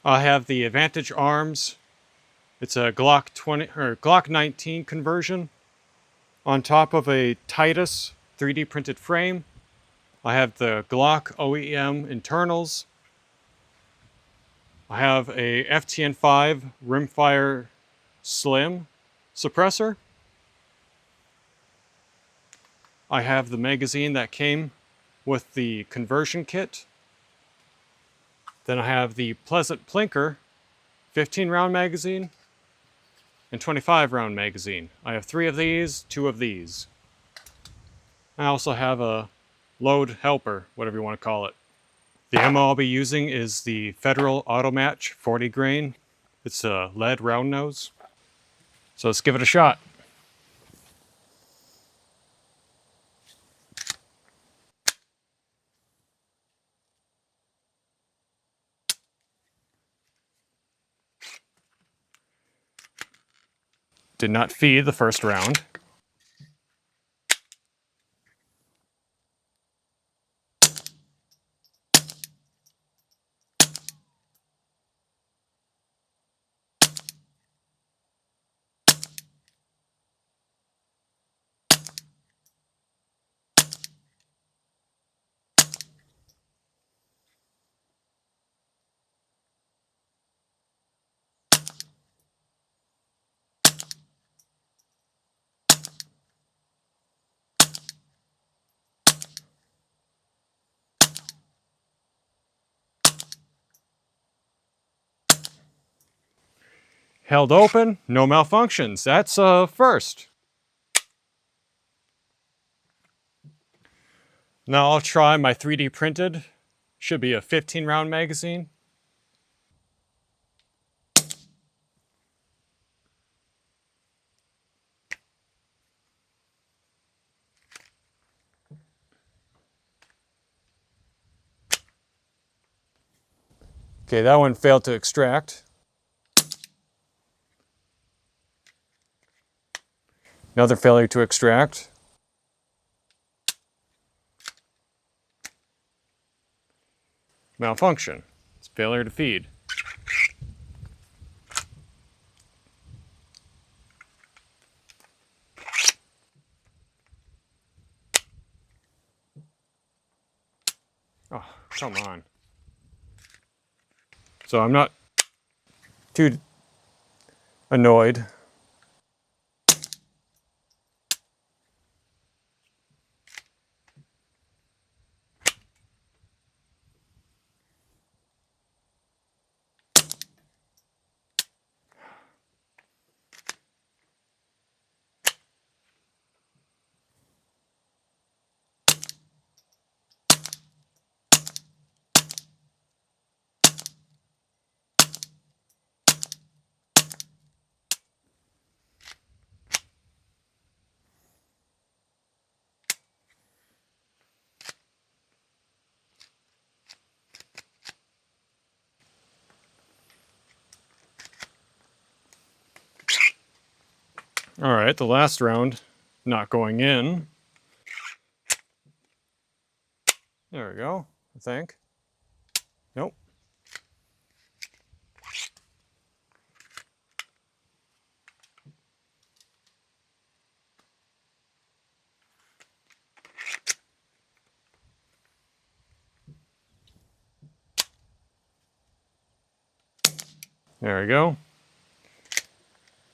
I have the Advantage Arms. It's a Glock 20 or Glock 19 conversion on top of a Titus 3D printed frame. I have the Glock OEM internals. I have a FTN5 Rimfire Slim suppressor. I have the magazine that came with the conversion kit. Then I have the Pleasant Plinker 15 round magazine and 25 round magazine. I have 3 of these, 2 of these. I also have a load helper, whatever you want to call it. The ammo I'll be using is the Federal Automatch 40 grain. It's a lead round nose. So let's give it a shot. Did not feed the first round. Held open, no malfunctions. That's a first. Now I'll try my 3D printed. Should be a 15 round magazine. Okay, that one failed to extract. Another failure to extract. Malfunction. It's failure to feed. Oh, come on. So I'm not too annoyed. All right, the last round not going in. There we go, I think. Nope. There we go.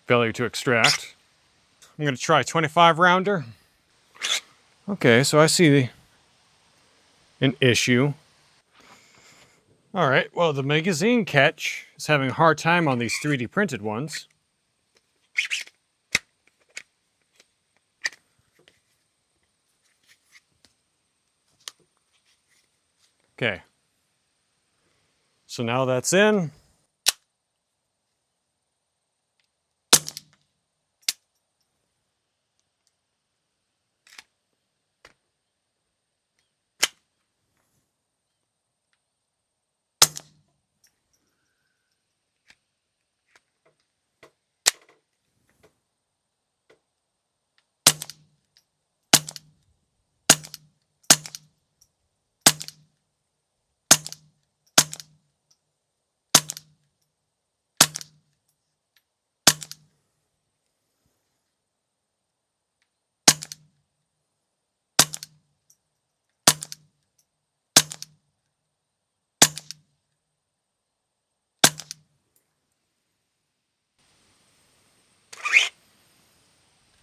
Failure to extract. I'm going to try 25 rounder. Okay, so I see an issue. All right, well, the magazine catch is having a hard time on these 3D printed ones. Okay. So now that's in.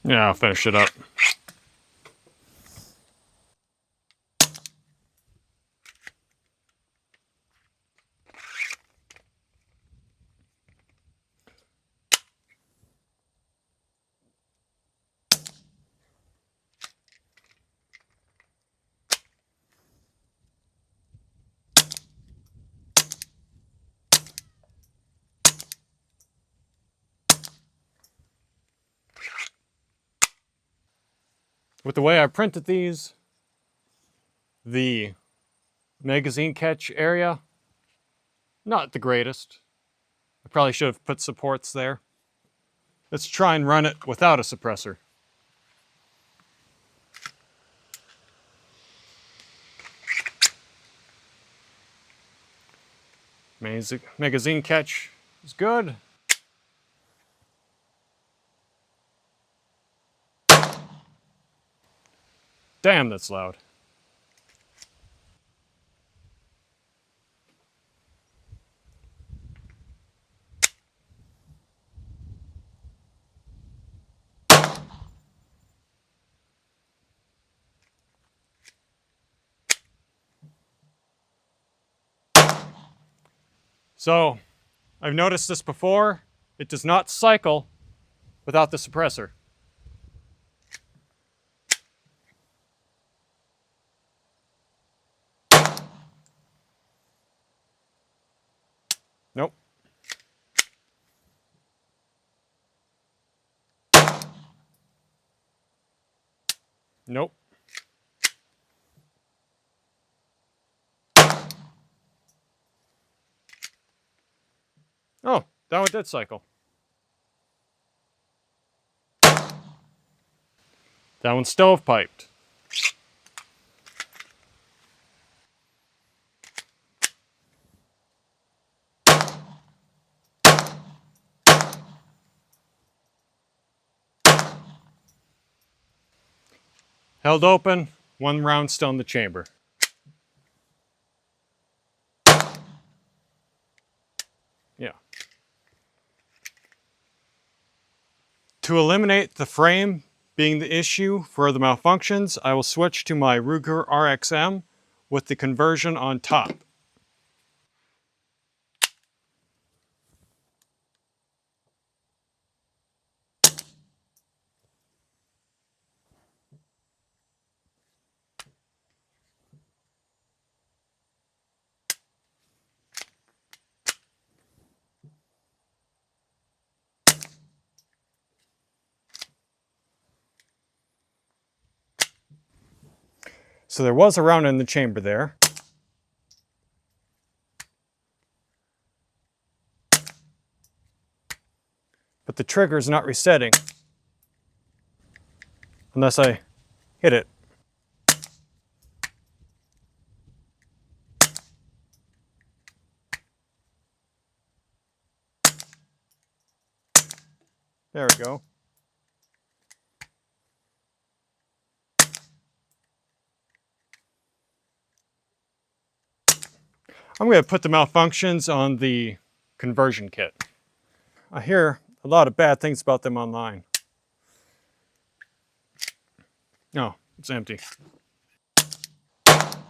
Yeah, I'll finish it up. With the way I printed these, the magazine catch area, not the greatest. I probably should have put supports there. Let's try and run it without a suppressor. Magazine catch is good. Damn, that's loud. So, I've noticed this before. It does not cycle without the suppressor. Nope. Nope. Oh, that one did cycle. That one's stovepiped. Held open, one round still in the chamber. Yeah. To eliminate the frame being the issue for the malfunctions, I will switch to my Ruger RXM with the conversion on top. So there was a round in the chamber there. But the trigger is not resetting unless I hit it. There we go. I'm going to put the malfunctions on the conversion kit. I hear a lot of bad things about them online. No, it's empty.